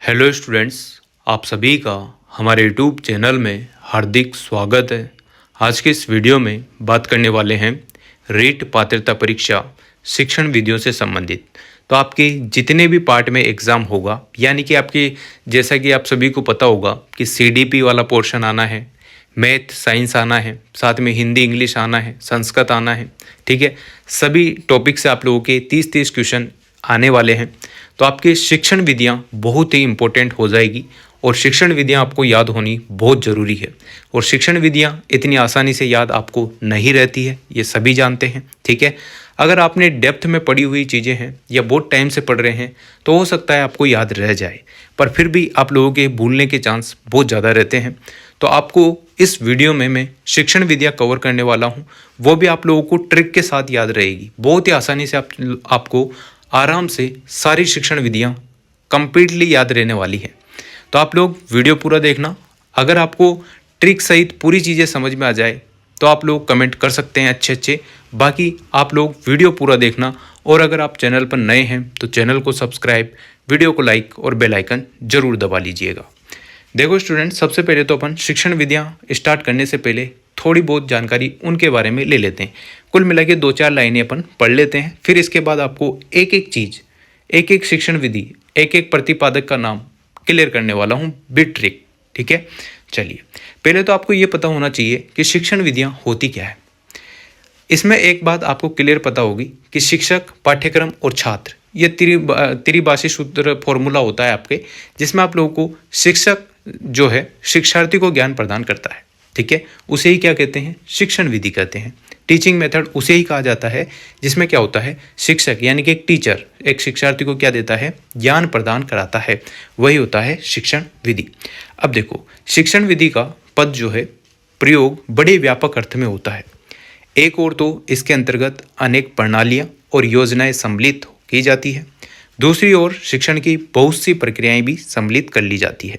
Hello students, आप सभी का हमारे यूट्यूब चैनल में हार्दिक स्वागत है। आज के इस वीडियो में बात करने वाले हैं रीट पात्रता परीक्षा शिक्षण विधियों से संबंधित। तो आपके जितने भी पार्ट में एग्ज़ाम होगा, यानी कि आपके जैसा कि आप सभी को पता होगा कि सीडीपी वाला पोर्शन आना है, मैथ साइंस आना है, साथ में हिंदी इंग्लिश आना है, संस्कृत आना है। ठीक है, सभी टॉपिक से आप लोगों के 30-30 क्वेश्चन आने वाले हैं। तो आपकी शिक्षण विधियाँ बहुत ही इम्पोर्टेंट हो जाएगी और शिक्षण विधियाँ आपको याद होनी बहुत ज़रूरी है। और शिक्षण विधियाँ इतनी आसानी से याद आपको नहीं रहती है, ये सभी जानते हैं। ठीक है, अगर आपने डेप्थ में पढ़ी हुई चीज़ें हैं या बहुत टाइम से पढ़ रहे हैं तो हो सकता है आपको याद रह जाए, पर फिर भी आप लोगों के भूलने के चांस बहुत ज़्यादा रहते हैं। तो आपको इस वीडियो में मैं शिक्षण विधियाँ कवर करने वाला हूँ, वो भी आप लोगों को ट्रिक के साथ याद रहेगी। बहुत ही आसानी से आपको आराम से सारी शिक्षण विधियाँ कंप्लीटली याद रहने वाली है। तो आप लोग वीडियो पूरा देखना। अगर आपको ट्रिक सहित पूरी चीज़ें समझ में आ जाए तो आप लोग कमेंट कर सकते हैं अच्छे। बाकी आप लोग वीडियो पूरा देखना, और अगर आप चैनल पर नए हैं तो चैनल को सब्सक्राइब, वीडियो को लाइक और बेल आइकन जरूर दबा लीजिएगा। देखो स्टूडेंट, सबसे पहले तो अपन शिक्षण विधियाँ स्टार्ट करने से पहले थोड़ी बहुत जानकारी उनके बारे में ले लेते हैं। कुल मिला के 2-4 लाइनें अपन पढ़ लेते हैं, फिर इसके बाद आपको एक एक चीज़, एक एक शिक्षण विधि, एक एक प्रतिपादक का नाम क्लियर करने वाला हूँ बिट ट्रिक। ठीक है, चलिए पहले तो आपको ये पता होना चाहिए कि शिक्षण विधियाँ होती क्या है। इसमें एक बात आपको क्लियर पता होगी कि शिक्षक, पाठ्यक्रम और छात्र, ये त्रिभाषी सूत्र फॉर्मूला होता है आपके, जिसमें आप लोगों को शिक्षक जो है शिक्षार्थी को ज्ञान प्रदान करता है। ठीक है, उसे ही क्या कहते हैं, शिक्षण विधि कहते हैं। टीचिंग मेथड उसे ही कहा जाता है जिसमें क्या होता है, शिक्षक यानी कि एक टीचर एक शिक्षार्थी को क्या देता है, ज्ञान प्रदान कराता है, वही होता है शिक्षण विधि। अब देखो, शिक्षण विधि का पद जो है प्रयोग बड़े व्यापक अर्थ में होता है। एक और तो इसके अंतर्गत अनेक प्रणालियाँ और योजनाएं सम्मिलित की जाती है, दूसरी ओर शिक्षण की बहुत सी प्रक्रियाएं भी सम्मिलित कर ली जाती है।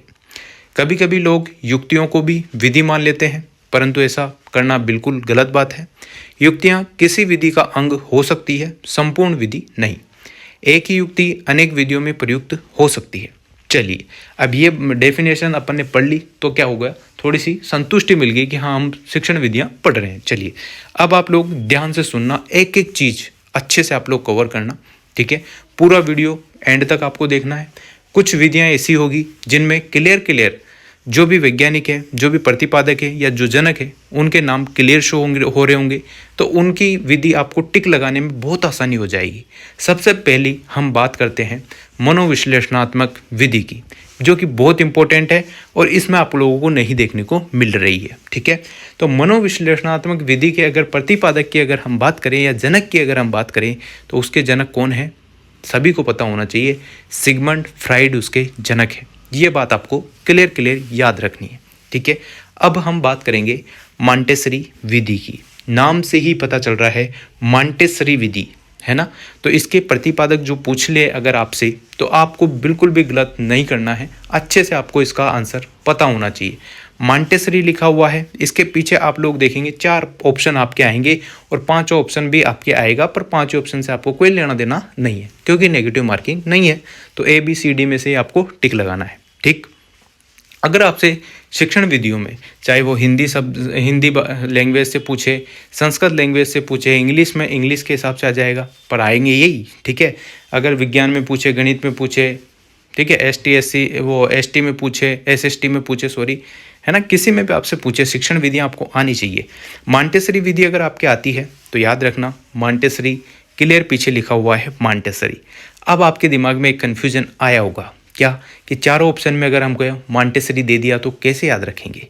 कभी कभी लोग युक्तियों को भी विधि मान लेते हैं, परंतु ऐसा करना बिल्कुल गलत बात है। युक्तियाँ किसी विधि का अंग हो सकती है, संपूर्ण विधि नहीं। एक ही युक्ति अनेक विधियों में प्रयुक्त हो सकती है। चलिए, अब ये डेफिनेशन अपन ने पढ़ ली तो क्या हो गया, थोड़ी सी संतुष्टि मिल गई कि हाँ हम शिक्षण विधियाँ पढ़ रहे हैं। चलिए अब आप लोग ध्यान से सुनना, एक एक चीज़ अच्छे से आप लोग कवर करना। ठीक है, पूरा वीडियो एंड तक आपको देखना है। कुछ विधियाँ ऐसी होगी जिनमें क्लियर जो भी वैज्ञानिक है, जो भी प्रतिपादक है या जो जनक है, उनके नाम क्लियर हो रहे होंगे, तो उनकी विधि आपको टिक लगाने में बहुत आसानी हो जाएगी। सबसे पहली हम बात करते हैं मनोविश्लेषणात्मक विधि की, जो कि बहुत इंपॉर्टेंट है और इसमें आप लोगों को नहीं देखने को मिल रही है। ठीक है, तो मनोविश्लेषणात्मक विधि के अगर प्रतिपादक की अगर हम बात करें या जनक की अगर हम बात करें तो उसके जनक कौन है, सभी को पता होना चाहिए, सिगमंड फ्राइड उसके जनक है। ये बात आपको क्लियर याद रखनी है। ठीक है, अब हम बात करेंगे मॉन्टेसरी विधि की। नाम से ही पता चल रहा है मॉन्टेसरी विधि है ना, तो इसके प्रतिपादक जो पूछ ले अगर आपसे तो आपको बिल्कुल भी गलत नहीं करना है, अच्छे से आपको इसका आंसर पता होना चाहिए। मॉन्टेसरी लिखा हुआ है, इसके पीछे आप लोग देखेंगे 4 ऑप्शन आपके आएंगे और 5 ऑप्शन भी आपके आएगा, पर 5 ऑप्शन से आपको कोई लेना देना नहीं है क्योंकि नेगेटिव मार्किंग नहीं है। तो ABCD में से आपको टिक लगाना है। ठीक, अगर आपसे शिक्षण विधियों में चाहे वो हिंदी लैंग्वेज से पूछे, संस्कृत लैंग्वेज से पूछे, इंग्लिश में इंग्लिश के हिसाब से आ जाएगा, पर आएंगे यही। ठीक है, अगर विज्ञान में पूछे, गणित में पूछे, ठीक है, ST में पूछे, SST में पूछे, सॉरी, है ना, किसी में भी आपसे पूछे, शिक्षण विधियाँ आपको आनी चाहिए। मॉन्टेसरी विधि अगर आपके आती है तो याद रखना मॉन्टेसरी क्लियर पीछे लिखा हुआ है मॉन्टेसरी। अब आपके दिमाग में एक कन्फ्यूजन आया होगा क्या कि चारों ऑप्शन में अगर हमको मॉन्टेसरी दे दिया तो कैसे याद रखेंगे।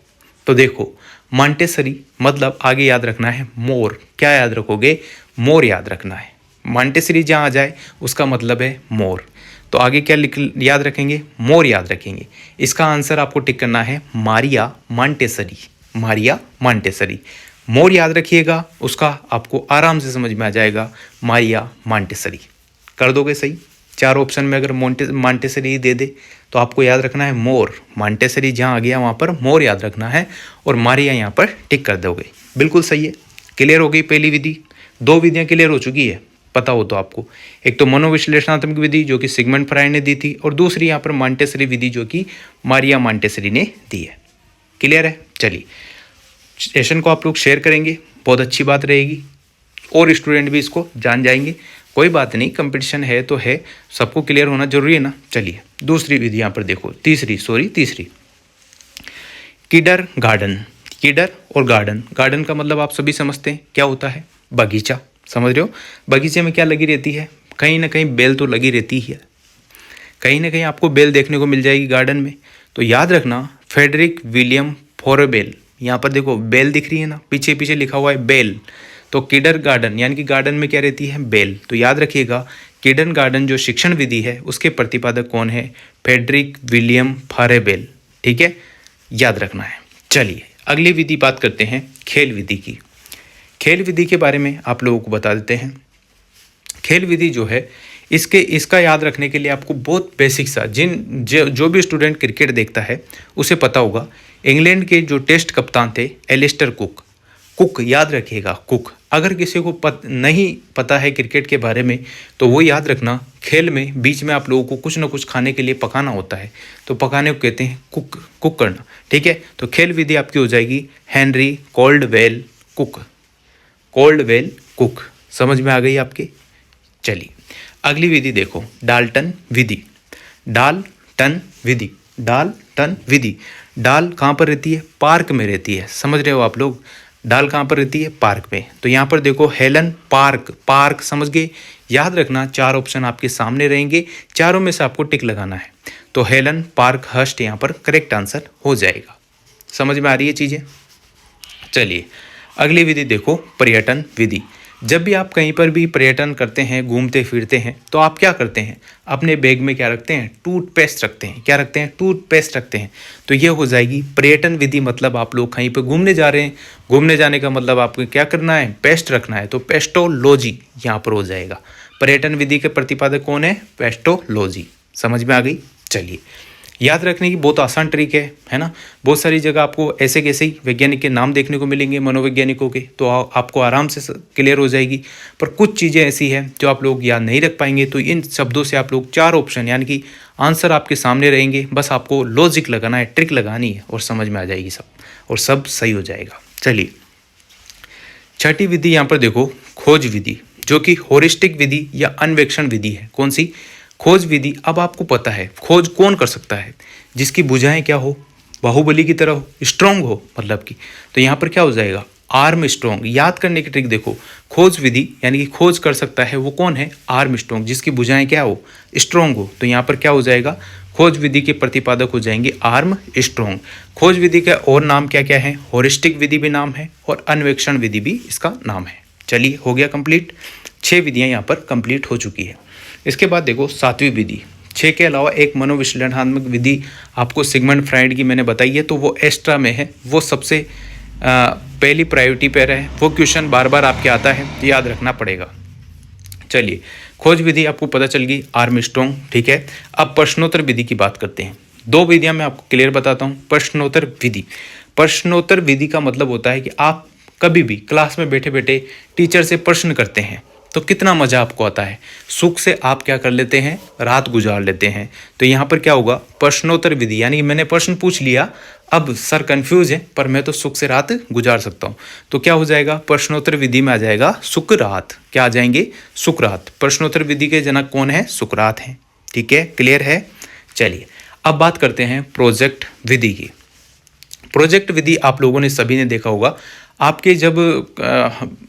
तो देखो, मॉन्टेसरी मतलब आगे याद रखना है मोर। क्या याद रखोगे, मोर याद रखना है। मॉन्टेसरी जहाँ आ जाए उसका मतलब है मोर, तो आगे क्या याद रखेंगे, मोर याद रखेंगे। इसका आंसर आपको टिक करना है मारिया मॉन्टेसरी। मारिया मॉन्टेसरी, मोर याद रखिएगा, उसका आपको आराम से समझ में आ जाएगा, मारिया मॉन्टेसरी। कर दोगे सही, 4 ऑप्शन में अगर मॉन्टेसरी दे दे तो आपको याद रखना है मोर। मॉन्टेसरी जहाँ आ गया वहाँ पर मोर याद रखना है और मारिया यहाँ पर टिक कर दोगे। बिल्कुल सही है, क्लियर हो गई पहली विधि। 2 विधियाँ क्लियर हो चुकी है। पता हो तो आपको। एक तो मनोविश्लेषणात्मक विधि जो कि सिगमंड फ्राइड ने दी थी, और दूसरी यहाँ पर मॉन्टेसरी विधि जो कि मारिया मॉन्टेसरी ने दी है। क्लियर है? चलिए, सेशन को आप लोग शेयर करेंगे, बहुत अच्छी बात रहेगी, और स्टूडेंट भी इसको जान जाएंगे। कोई बात नहीं, कंपटीशन है तो है, सबको क्लियर होना जरूरी है ना। चलिए दूसरी विधि यहाँ पर देखो, तीसरी किडर गार्डन। किडर और गार्डन, गार्डन का मतलब आप सभी समझते हैं क्या होता है, बगीचा। समझ रहे हो? बगीचे में क्या लगी रहती है, कहीं ना कहीं बेल तो लगी रहती है, कहीं ना कहीं आपको बेल देखने को मिल जाएगी गार्डन में। तो याद रखना, फ्रेडरिक विलियम फोरेबेल, यहाँ पर देखो बेल दिख रही है ना, पीछे पीछे लिखा हुआ है बेल। तो किडर गार्डन यानी कि गार्डन में क्या रहती है, बेल। तो याद रखिएगा, किडर गार्डन जो शिक्षण विधि है उसके प्रतिपादक कौन है, फ्रेडरिक विलियम फोरेबेल। ठीक है, याद रखना है। चलिए अगली विधि बात करते हैं खेल विधि की। खेल विधि के बारे में आप लोगों को बता देते हैं। खेल विधि जो है इसका याद रखने के लिए आपको बहुत बेसिक सा, जो भी स्टूडेंट क्रिकेट देखता है उसे पता होगा। इंग्लैंड के जो टेस्ट कप्तान थे एलिस्टर कुक, याद रखिएगा, कुक। अगर किसी को नहीं पता है क्रिकेट के बारे में तो वो याद रखना, खेल में बीच में आप लोगों को कुछ ना कुछ खाने के लिए पकाना होता है, तो पकाने को कहते हैं कुक करना। ठीक है, तो खेल विधि आपकी हो जाएगी हेनरी कोल्डवेल कुक। समझ में आ गई आपके? चलिए अगली विधि देखो, डाल्टन विधि। डाल कहाँ पर रहती है, पार्क में रहती है। समझ रहे हो आप लोग, डाल कहाँ पर रहती है, पार्क में। तो यहाँ पर देखो हेलन पार्क समझ गए। याद रखना, 4 ऑप्शन आपके सामने रहेंगे, चारों में से आपको टिक लगाना है। तो हेलन पार्क हर्स्ट यहाँ पर करेक्ट आंसर हो जाएगा। समझ में आ रही है चीज़ें? चलिए अगली विधि देखो, पर्यटन विधि। जब भी आप कहीं पर भी पर्यटन करते हैं, घूमते फिरते हैं, तो आप क्या करते हैं, अपने बैग में क्या रखते हैं, टूथपेस्ट रखते हैं। क्या रखते हैं, टूथपेस्ट रखते हैं। तो ये हो जाएगी पर्यटन विधि। मतलब आप लोग कहीं पर घूमने जा रहे हैं, घूमने जाने का मतलब आपको क्या करना है, पेस्ट रखना है। तो पेस्टोलॉजी यहाँ पर हो जाएगा। पर्यटन विधि के प्रतिपादक कौन है, पेस्टोलॉजी। समझ में आ गई? चलिए, याद रखने की बहुत आसान ट्रिक है ना। बहुत सारी जगह आपको ऐसे ही वैज्ञानिक के नाम देखने को मिलेंगे, मनोवैज्ञानिकों के, तो आपको आराम से क्लियर हो जाएगी। पर कुछ चीज़ें ऐसी हैं जो आप लोग याद नहीं रख पाएंगे, तो इन शब्दों से आप लोग 4 ऑप्शन यानी कि आंसर आपके सामने रहेंगे, बस आपको लॉजिक लगाना है, ट्रिक लगानी है, और समझ में आ जाएगी सब, और सब सही हो जाएगा। चलिए छठी विधि यहाँ पर देखो, खोज विधि, जो कि होरिस्टिक विधि या अन्वेषण विधि है। कौन सी, खोज विधि। अब आपको पता है खोज कौन कर सकता है, जिसकी भुजाएं क्या हो, बाहुबली की तरह हो, स्ट्रॉन्ग हो मतलब की। तो यहाँ पर क्या हो जाएगा, आर्म स्ट्रॉन्ग। याद करने की ट्रिक देखो, खोज विधि यानी कि खोज कर सकता है वो कौन है, आर्म स्ट्रॉन्ग, जिसकी भुजाएं क्या हो, स्ट्रॉन्ग हो। तो यहाँ पर क्या हो जाएगा, खोज विधि के प्रतिपादक हो जाएंगे आर्म स्ट्रॉन्ग। खोज विधि का और नाम क्या क्या है, होरिस्टिक विधि भी नाम है, और अन्वेषण विधि भी इसका नाम है। चलिए हो गया कंप्लीट, 6 विधियाँ यहाँ पर कंप्लीट हो चुकी है। इसके बाद देखो 7वीं विधि। 6 के अलावा एक मनोविश्लेषणात्मक विधि आपको सिगमंड फ्राइड की मैंने बताई है, तो वो एक्स्ट्रा में है, वो सबसे पहली प्रायोरिटी पर है। वो क्वेश्चन बार बार आपके आता है, तो याद रखना पड़ेगा। चलिए खोज विधि आपको पता चल गई, आर्म स्ट्रॉन्ग। ठीक है, अब प्रश्नोत्तर विधि की बात करते हैं। 2 विधियाँ मैं आपको क्लियर बताता हूँ। प्रश्नोत्तर विधि का मतलब होता है कि आप कभी भी क्लास में बैठे बैठे टीचर से प्रश्न करते हैं तो कितना मज़ा आपको आता है, सुख से आप क्या कर लेते हैं, रात गुजार लेते हैं। तो यहाँ पर क्या होगा, प्रश्नोत्तर विधि, यानी मैंने प्रश्न पूछ लिया, अब सर कंफ्यूज है पर मैं तो सुख से रात गुजार सकता हूँ। तो क्या हो जाएगा, प्रश्नोत्तर विधि में आ जाएगा सुकरात। क्या आ जाएंगे, सुकरात। प्रश्नोत्तर विधि के जनक कौन है, सुकरात हैं। ठीक है, क्लियर है? चलिए अब बात करते हैं प्रोजेक्ट विधि की। प्रोजेक्ट विधि आप लोगों ने सभी ने देखा होगा, आपके जब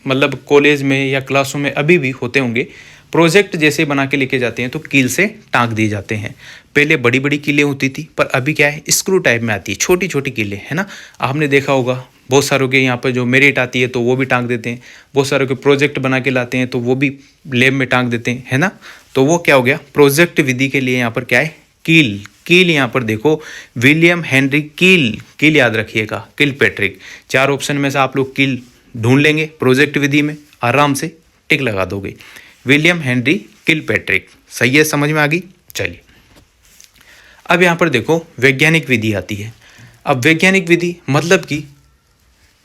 मतलब कॉलेज में या क्लासों में अभी भी होते होंगे, प्रोजेक्ट जैसे बना के लेके जाते हैं तो कील से टांग दिए जाते हैं। पहले बड़ी बड़ी कीलें होती थी, पर अभी क्या है, स्क्रू टाइप में आती है, छोटी छोटी कीलें, है ना। आपने देखा होगा बहुत सारों के यहाँ पर जो मेरिट आती है तो वो भी टांग देते हैं, बहुत सारों के प्रोजेक्ट बना के लाते हैं तो वो भी लैब में टांग देते हैं, है ना। तो वो क्या हो गया, प्रोजेक्ट विधि के लिए यहाँ पर क्या है, कील यहाँ पर देखो, विलियम हेनरी कील याद रखिएगा, किलपैट्रिक। 4 ऑप्शन में से आप लोग कील ढूंढ लेंगे, प्रोजेक्ट विधि में आराम से टिक लगा दोगे, विलियम हेनरी किलपैट्रिक। सही है, समझ में आ गई। चलिए अब यहाँ पर देखो वैज्ञानिक विधि आती है। अब वैज्ञानिक विधि मतलब कि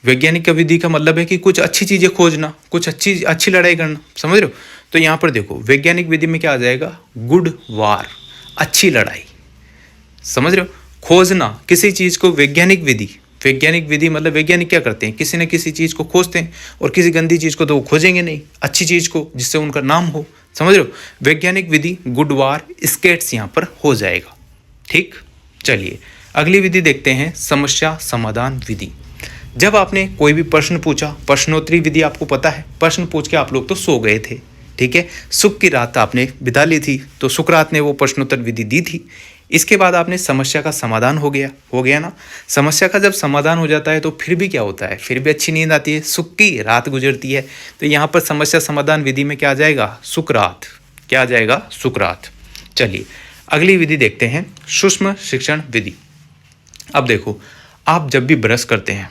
वैज्ञानिक का विधि का मतलब है कि कुछ अच्छी चीज़ें खोजना, कुछ अच्छी लड़ाई करना, समझ रहे हो। तो यहाँ पर देखो वैज्ञानिक विधि में क्या आ जाएगा, गुड वार, अच्छी लड़ाई। समझ रहे हो, खोजना किसी चीज़ को, वैज्ञानिक विधि मतलब वैज्ञानिक क्या करते हैं, किसी न किसी चीज़ को खोजते हैं, और किसी गंदी चीज़ को तो वो खोजेंगे नहीं, अच्छी चीज़ को जिससे उनका नाम हो। समझ रहे हो, वैज्ञानिक विधि गुड वार स्केट्स यहाँ पर हो जाएगा। ठीक, चलिए अगली विधि देखते हैं, समस्या समाधान विधि। जब आपने कोई भी प्रश्न पूछा, प्रश्नोत्तरी विधि आपको पता है, प्रश्न पूछ के आप लोग तो सो गए थे, ठीक है, सुख की रात आपने बिता ली थी, तो सुकरात ने वो प्रश्नोत्तर विधि दी थी। इसके बाद आपने समस्या का समाधान हो गया ना। समस्या का जब समाधान हो जाता है तो फिर भी क्या होता है, फिर भी अच्छी नींद आती है, सुख की रात गुजरती है। तो यहाँ पर समस्या समाधान विधि में क्या आ जाएगा, सुकरात। क्या आ जाएगा, सुकरात। चलिए अगली विधि देखते हैं, सूक्ष्म शिक्षण विधि। अब देखो, आप जब भी ब्रश करते हैं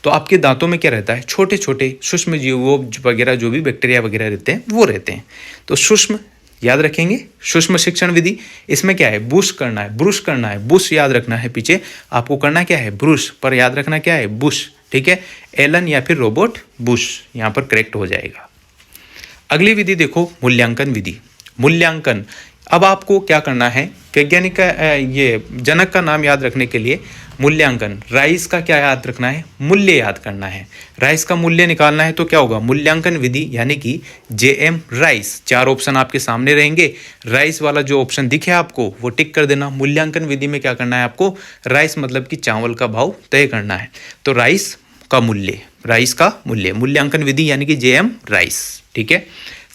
तो आपके दांतों में क्या रहता है, छोटे छोटे सूक्ष्म जीव वगैरह, जो भी बैक्टीरिया वगैरह रहते हैं वो रहते हैं। तो सूक्ष्म याद रखेंगे, सूक्ष्म शिक्षण विधि। इसमें क्या है, ब्रुश करना है, बुश याद रखना है, पीछे आपको करना क्या है, ब्रुश, पर याद रखना क्या है, बुश। ठीक है, एलन या फिर रोबोट बुश यहाँ पर करेक्ट हो जाएगा। अगली विधि देखो, मूल्यांकन विधि। मूल्यांकन, अब आपको क्या करना है, वैज्ञानिक का ये जनक का नाम याद रखने के लिए मूल्यांकन, राइस का क्या याद रखना है, मूल्य याद करना है, राइस का मूल्य निकालना है। तो क्या होगा, मूल्यांकन विधि यानी कि JM राइस। 4 ऑप्शन आपके सामने रहेंगे, राइस वाला जो ऑप्शन दिखे आपको वो टिक कर देना। मूल्यांकन विधि में क्या करना है आपको, राइस मतलब कि चावल का भाव तय करना है। तो राइस का मूल्य, मूल्यांकन विधि यानी कि JM राइस। ठीक है,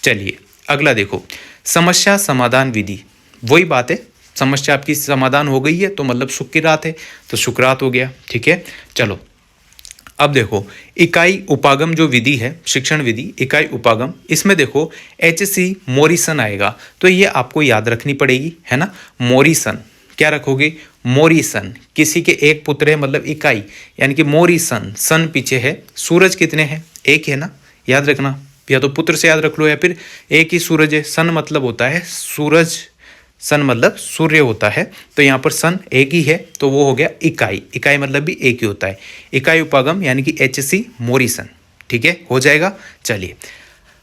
चलिए अगला देखो, समस्या समाधान विधि। वही बात है, समस्या आपकी समाधान हो गई है तो मतलब सुख की रात है, तो शुक्रात हो गया। ठीक है, चलो अब देखो, इकाई उपागम जो विधि है, शिक्षण विधि इकाई उपागम, इसमें देखो HC मोरिसन आएगा, तो ये आपको याद रखनी पड़ेगी, है ना। मोरिसन क्या रखोगे, मोरिसन, किसी के एक पुत्र है मतलब इकाई, यानी कि मोरिसन, सन पीछे है, सूरज कितने हैं, एक है ना, याद रखना, या तो पुत्र से याद रख लो या फिर एक ही सूरज है। सन मतलब होता है सूरज, सन मतलब सूर्य होता है, तो यहाँ पर सन एक ही है, तो वो हो गया इकाई मतलब भी एक ही होता है। इकाई उपागम यानी कि HC मोरिसन। ठीक है, हो जाएगा। चलिए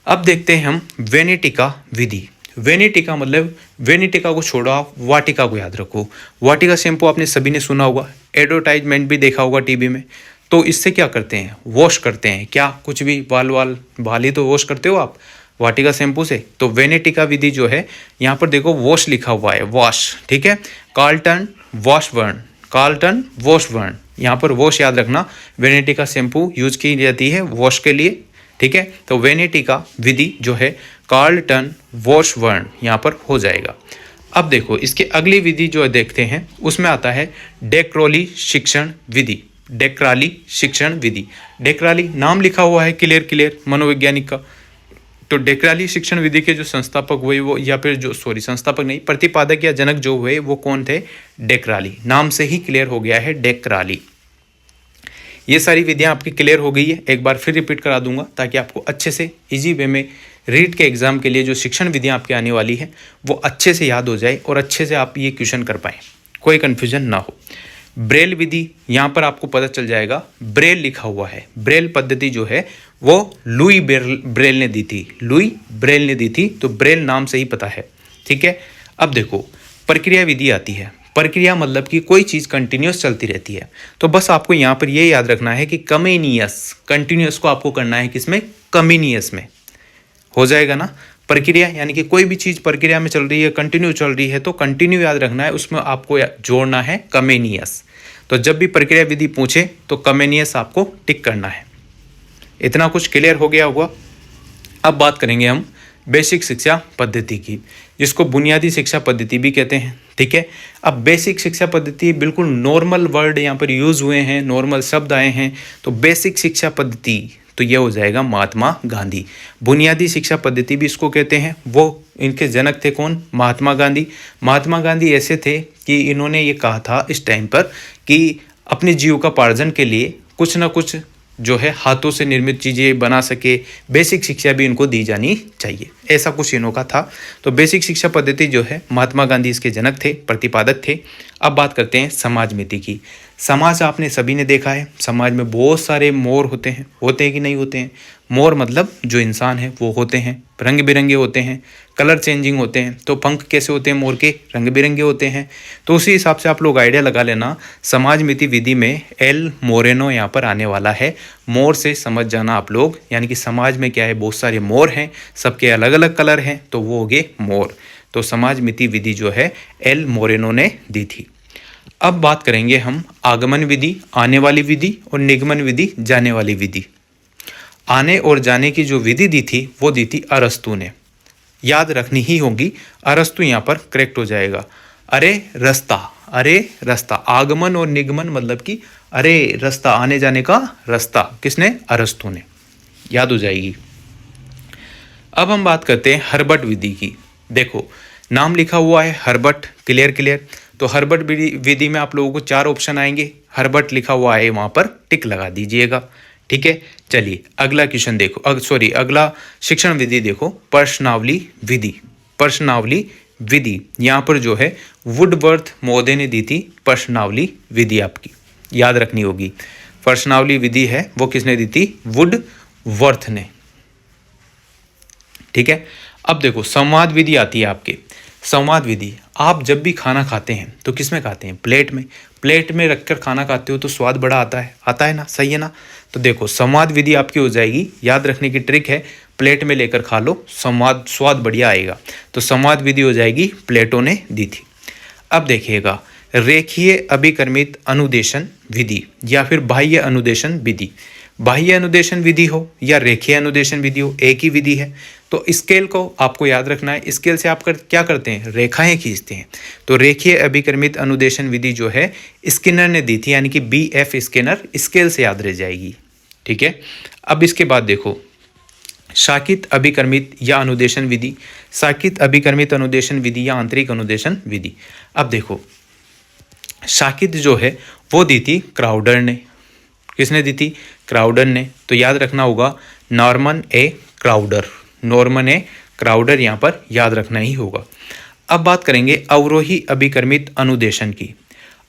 अब देखते हैं हम वेनेटिका विधि। वेनेटिका मतलब, वेनेटिका को छोड़ो आप, वाटिका को याद रखो। वाटिका शैम्पू आपने सभी ने सुना होगा, एडवर्टाइजमेंट भी देखा होगा टीवी में। तो इससे क्या करते हैं, वॉश करते हैं, क्या कुछ भी बाल ही तो वॉश करते हो आप वाटिका शैम्पू से। तो वेनेटिका विधि जो है, यहाँ पर देखो वॉश लिखा हुआ है, वॉश। ठीक है, कार्लटन वॉशबर्न, यहाँ पर वॉश याद रखना, वेनेटिका शैम्पू यूज की जाती है वॉश के लिए। ठीक है, तो वेनेटिका विधि जो है कार्लटन वॉशबर्न यहाँ पर हो जाएगा। अब देखो इसके अगली विधि जो देखते हैं, उसमें आता है डेक्राली शिक्षण विधि। डेक्राली नाम लिखा हुआ है क्लियर मनोवैज्ञानिक का। तो डेक्राली शिक्षण विधि के जो संस्थापक हुए वो, या फिर जो संस्थापक नहीं, प्रतिपादक या जनक जो हुए वो कौन थे, डेक्राली। नाम से ही क्लियर हो गया है डेक्राली। ये सारी विधियां आपकी क्लियर हो गई है, एक बार फिर रिपीट करा दूंगा ताकि आपको अच्छे से इजी वे में रीट के एग्जाम के लिए जो शिक्षण विधियां आपके आने वाली है वो अच्छे से याद हो जाए और अच्छे से आप ये क्वेश्चन कर पाएँ, कोई कन्फ्यूजन ना हो। ब्रेल विधि, यहाँ पर आपको पता चल जाएगा, ब्रेल लिखा हुआ है। ब्रेल पद्धति जो है वो लुई ब्रेल ने दी थी, तो ब्रेल नाम से ही पता है। ठीक है, अब देखो प्रक्रिया विधि आती है। प्रक्रिया मतलब कि कोई चीज़ कंटिन्यूस चलती रहती है, तो बस आपको यहाँ पर ये याद रखना है कि कंटिन्यूस को आपको करना है किसमें, कमिनियस में। हो जाएगा ना। प्रक्रिया यानी कि कोई भी चीज़ प्रक्रिया में चल रही है, कंटिन्यू चल रही है, तो कंटिन्यू याद रखना है, उसमें आपको जोड़ना है कमेनियस। तो जब भी प्रक्रिया विधि पूछे तो कमेनियस आपको टिक करना है। इतना कुछ क्लियर हो गया होगा। अब बात करेंगे हम बेसिक शिक्षा पद्धति की, जिसको बुनियादी शिक्षा पद्धति भी कहते हैं। ठीक है, अब बेसिक शिक्षा पद्धति बिल्कुल नॉर्मल वर्ड यहाँ पर यूज़ हुए हैं, नॉर्मल शब्द आए हैं, तो बेसिक शिक्षा पद्धति तो ये हो जाएगा महात्मा गांधी। बुनियादी शिक्षा पद्धति भी इसको कहते हैं। वो इनके जनक थे कौन, महात्मा गांधी। महात्मा गांधी ऐसे थे कि इन्होंने ये कहा था इस टाइम पर कि अपने जीविकोपार्जन के लिए कुछ ना कुछ जो है हाथों से निर्मित चीज़ें बना सके, बेसिक शिक्षा भी इनको दी जानी चाहिए, ऐसा कुछ इनों का था। तो बेसिक शिक्षा पद्धति जो है महात्मा गांधी इसके जनक थे, प्रतिपादक थे। अब बात करते हैं समाज नीति की। समाज आपने सभी ने देखा है, समाज में बहुत सारे मोर होते हैं कि नहीं होते हैं? मोर मतलब जो इंसान है वो होते हैं, रंग बिरंगे होते हैं, कलर चेंजिंग होते हैं। तो पंख कैसे होते हैं मोर के? रंग बिरंगे होते हैं। तो उसी हिसाब से आप लोग आइडिया लगा लेना, समाज नीति विधि में एल मोरेनो यहाँ पर आने वाला है। मोर से समझ जाना आप लोग, यानी कि समाज में क्या है, बहुत सारे मोर हैं, सबके अलग अलग कलर हैं, तो वो हो गए मोर। तो समाज नीति विधि जो है एल मोरेनो ने दी थी। अब बात करेंगे हम आगमन विधि, आने वाली विधि, और निगमन विधि, जाने वाली विधि। आने और जाने की जो विधि दी थी वो दी थी अरस्तु ने, याद रखनी ही होगी। अरस्तु यहाँ पर करेक्ट हो जाएगा। अरे रास्ता, अरे रास्ता, आगमन और निगमन मतलब कि अरे रास्ता, आने जाने का रास्ता, किसने? अरस्तु ने, याद हो जाएगी। अब हम बात करते हैं हर्बट विधि की। देखो नाम लिखा हुआ है हर्बट, क्लियर। तो हर्बट विधि में आप लोगों को 4 ऑप्शन आएंगे, हर्बट लिखा हुआ है वहाँ पर टिक लगा दीजिएगा, ठीक है। चलिए अगला क्वेश्चन देखो, अगला शिक्षण विधि देखो, प्रश्नावली विधि। प्रश्नावली विधि यहाँ पर जो है वुडवर्थ महोदय ने दी थी प्रश्नावली विधि, आपकी याद रखनी होगी। प्रश्नावली विधि है वो किसने दी थी? वुडवर्थ ने, ठीक है। अब देखो संवाद विधि आती है आपके। संवाद विधि, आप जब भी खाना खाते हैं तो किस में खाते हैं? प्लेट में। प्लेट में रखकर खाना खाते हो तो स्वाद बड़ा आता है ना, सही है ना। तो देखो संवाद विधि आपकी हो जाएगी, याद रखने की ट्रिक है, प्लेट में लेकर खा लो, स्वाद बढ़िया आएगा। तो संवाद विधि हो जाएगी, प्लेटो ने दी थी। अब देखिएगा रेखीय अभिकर्मित अनुदेशन विधि या फिर बाह्य अनुदेशन विधि। बाह्य अनुदेशन विधि हो या रेखीय अनुदेशन विधि हो, एक ही विधि है। तो स्केल को आपको याद रखना है, स्केल से आप क्या करते हैं? रेखाएं खींचते हैं। तो रेखीय अभिकर्मित अनुदेशन विधि जो है स्किनर ने दी थी, यानी कि BF स्किनर, स्केल से याद रह जाएगी, ठीक है। अब इसके बाद देखो शाकित अभिकर्मित या अनुदेशन विधि, शाकित अभिकर्मित अनुदेशन विधि या आंतरिक अनुदेशन विधि। अब देखो शाकित जो है वो दी थी क्राउडर ने, किसने दी थी? क्राउडर ने। तो याद रखना होगा नॉर्मन ए क्राउडर, नॉर्मन ए क्राउडर यहाँ पर याद रखना ही होगा। अब बात करेंगे अवरोही अभिकर्मित अनुदेशन की।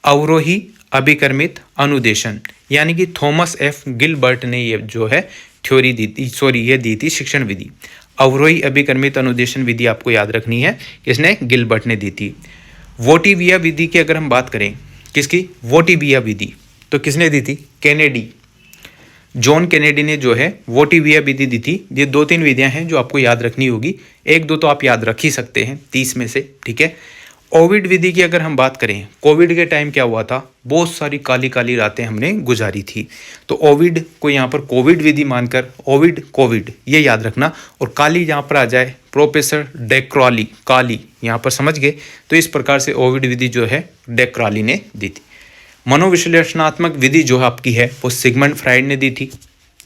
अवरोही अभिकर्मित अनुदेशन यानी कि थॉमस F गिलबर्ट ने ये जो है थ्योरी दी थी, ये दी थी शिक्षण विधि। अवरोही अभिकर्मित अनुदेशन विधि आपको याद रखनी है, किसने? गिलबर्ट ने दी थी। वोटिविया विधि की अगर हम बात करें, किसकी? वोटिविया विधि, तो किसने दी थी? कैनेडी, जॉन कैनेडी ने जो है वोटिविया विधि दी थी। ये 2-3 विधियां हैं जो आपको याद रखनी होगी, 1-2 तो आप याद रख ही सकते हैं 30 में से, ठीक है। ओविड विधि की अगर हम बात करें, कोविड के टाइम क्या हुआ था? बहुत सारी काली काली रातें हमने गुजारी थी, तो ओविड को यहाँ पर कोविड विधि मानकर ओविड कोविड ये याद रखना, और काली यहाँ पर आ जाए प्रोफेसर डेक्रॉली, काली यहाँ पर समझ गए। तो इस प्रकार से ओविड विधि जो है डेक्रॉली ने दी थी। मनोविश्लेषणात्मक विधि जो आपकी है वो सिगमंड फ्राइड ने दी थी,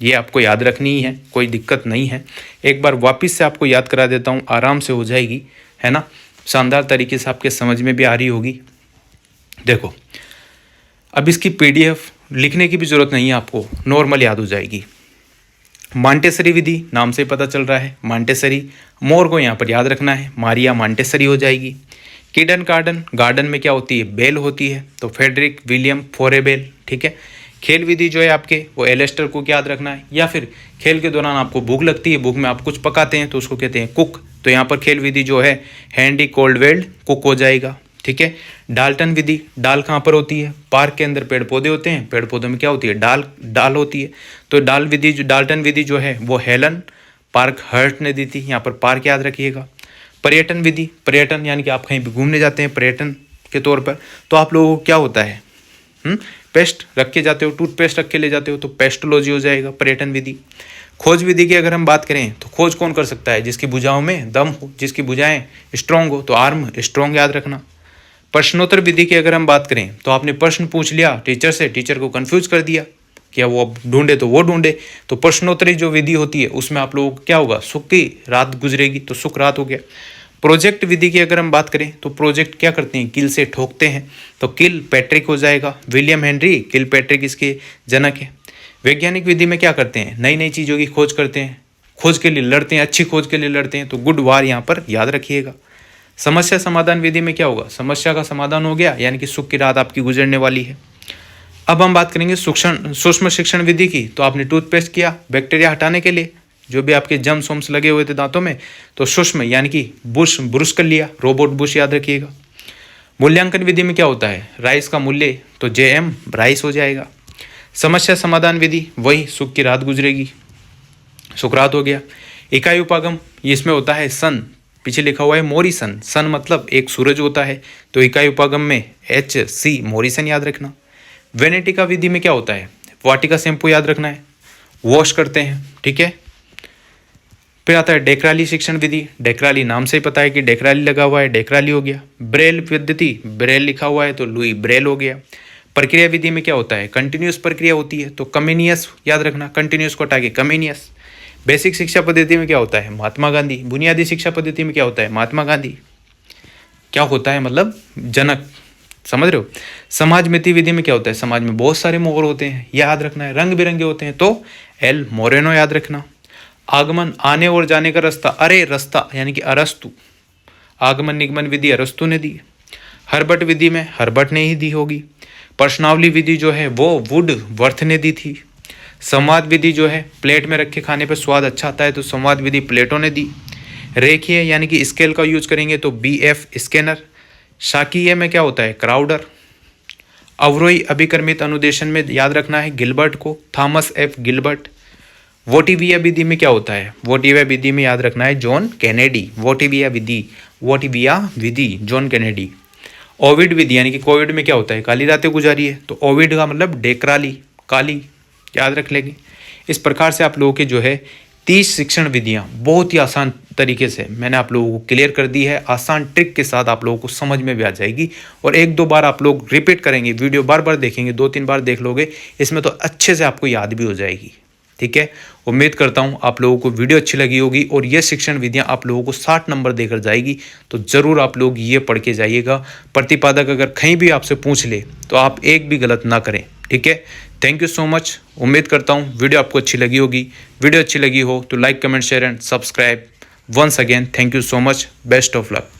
ये आपको याद रखनी ही है, कोई दिक्कत नहीं है। एक बार वापस से आपको याद करा देता हूँ, आराम से हो जाएगी, है ना, शानदार तरीके से आपके समझ में भी आ रही होगी। देखो अब इसकी PDF लिखने की भी जरूरत नहीं है आपको, नॉर्मल याद हो जाएगी। मॉन्टेसरी विधि, नाम से पता चल रहा है मॉन्टेसरी, मोर को यहाँ पर याद रखना है, मारिया मॉन्टेसरी हो जाएगी। किडन गार्डन, गार्डन में क्या होती है? बेल होती है, तो फेडरिक विलियम फोरेबेल, ठीक है। खेल विधि जो है आपके वो एलेस्टर कुक याद रखना है, या फिर खेल के दौरान आपको भूख लगती है, भूख में आप कुछ पकाते हैं तो उसको कहते हैं कुक, तो यहाँ पर खेल विधि जो है हैंडी कोल्डवेल्ड कुक हो जाएगा, ठीक है। डाल्टन विधि, डाल कहाँ पर होती है? पार्क के अंदर पेड़ पौधे होते हैं, पेड़ पौधों में क्या होती है? डाल होती है। तो डाल्टन विधि जो है वो हेलन पार्क हर्ट ने दी थी, यहाँ पर पार्क याद रखिएगा। पर्यटन विधि, पर्यटन यानी कि आप कहीं भी घूमने जाते हैं पर्यटन के तौर पर, तो आप लोगों को क्या होता है? पेस्ट रख के जाते हो, टूथपेस्ट रख के ले जाते हो, तो पेस्टोलॉजी हो जाएगा पर्यटन विधि। खोज विधि की अगर हम बात करें तो खोज कौन कर सकता है? जिसकी भुजाओं में दम हो, जिसकी भुजाएं स्ट्रॉन्ग हो, तो आर्म स्ट्रॉन्ग याद रखना। प्रश्नोत्तर विधि की अगर हम बात करें तो आपने प्रश्न पूछ लिया टीचर से, टीचर को कंफ्यूज कर दिया, क्या वो अब ढूंढे तो वो ढूंढे, तो प्रश्नोत्तरी जो विधि होती है उसमें आप लोगों को क्या होगा? सुख की रात गुजरेगी, तो सुख रात हो गया। प्रोजेक्ट विधि की अगर हम बात करें तो प्रोजेक्ट क्या करते हैं? किल से ठोकते हैं, तो किल पैट्रिक हो जाएगा। विलियम हेनरी किल पैट्रिक इसके जनक है। वैज्ञानिक विधि में क्या करते हैं, नई नई चीज़ों की खोज करते हैं, खोज के लिए लड़ते हैं, अच्छी खोज के लिए लड़ते हैं। तो गुड वार यहाँ पर याद रखिएगा। समस्या समाधान विधि में क्या होगा, समस्या का समाधान हो गया, यानी कि सुख की रात आपकी गुजरने वाली है। अब हम बात करेंगे सूक्ष्म शिक्षण विधि की। तो आपने टूथपेस्ट किया बैक्टीरिया हटाने के लिए, जो भी आपके जम्स वम्स लगे हुए थे दांतों में, तो सूक्ष्म यानी कि ब्रुश कर लिया, रोबोट बुश याद रखिएगा। मूल्यांकन विधि में क्या होता है, राइस का मूल्य तो JM राइस हो जाएगा। समस्या समाधान विधि वही सुख की रात गुजरेगी, सुकरात हो गया। इकाई उपागम इसमें होता है सन, पीछे लिखा हुआ है मोरिसन, सन मतलब एक सूरज होता है, तो इकाई उपागम में HC मोरिसन याद रखना। वेनेटिका विधि में क्या होता है, वाटिका शैम्पू याद रखना है, वॉश करते हैं, ठीक है। फिर आता है डेक्राली शिक्षण विधि, डेक्राली नाम से ही पता है कि डेक्राली लगा हुआ है, डेक्राली हो गया। ब्रेल पद्धति, ब्रेल लिखा हुआ है तो लुई ब्रेल हो गया। प्रक्रिया विधि में क्या होता है, कंटिन्यूस प्रक्रिया होती है, तो कम्युनियस याद रखना, कंटिन्यूस को हटा के कम्युनियस। बेसिक शिक्षा पद्धति में क्या होता है, महात्मा गांधी। बुनियादी शिक्षा पद्धति में क्या होता है, महात्मा गांधी। क्या होता है मतलब जनक, समझ रहे हो। समाज मिति विधि में क्या होता है, समाज में बहुत सारे मोहर होते हैं, याद रखना है, रंग बिरंगे होते हैं, तो L मोरेनो याद रखना। आगमन आने और जाने का रास्ता, अरे रास्ता यानी कि अरस्तु, आगमन निगमन विधि अरस्तु ने दी। हर्बट विधि में हर्बट ने ही दी होगी। प्रश्नावली विधि जो है वो वुड वर्थ ने दी थी। संवाद विधि जो है प्लेट में रखे खाने पर स्वाद अच्छा आता है, तो संवाद विधि प्लेटो ने दी। रेखीय यानी कि स्केल का यूज करेंगे तो BF स्कैनर। शाकीय में क्या होता है, क्राउडर। अवरोही अभिक्रमित अनुदेशन में याद रखना है गिलबर्ट को, थॉमस F गिलबर्ट। वोटिविया विधि में क्या होता है, वोटिविया विधि में याद रखना है जॉन कैनेडी, वोटिविया विधि जॉन कैनेडी। ओविड विधि यानी कि कोविड में क्या होता है, काली रातें गुजारी है, तो ओविड का मतलब डेक्राली, काली, याद रख लेंगे। इस प्रकार से आप लोगों के जो है 30 शिक्षण विधियाँ बहुत ही आसान तरीके से मैंने आप लोगों को क्लियर कर दी है। आसान ट्रिक के साथ आप लोगों को समझ में भी आ जाएगी, और 1-2 बार आप लोग रिपीट करेंगे, वीडियो बार बार देखेंगे, 2-3 बार देख लोगे, इसमें तो अच्छे से आपको याद भी हो जाएगी, ठीक है। उम्मीद करता हूँ आप लोगों को वीडियो अच्छी लगी होगी, और ये शिक्षण विधियाँ आप लोगों को 60 नंबर देकर जाएगी, तो ज़रूर आप लोग ये पढ़ के जाइएगा। प्रतिपादक अगर कहीं भी आपसे पूछ ले तो आप एक भी गलत ना करें, ठीक है। Thank you so much. उम्मीद करता हूँ वीडियो आपको अच्छी लगी होगी। वीडियो अच्छी लगी हो तो like, comment, share and subscribe. Once again thank you so much. Best of luck.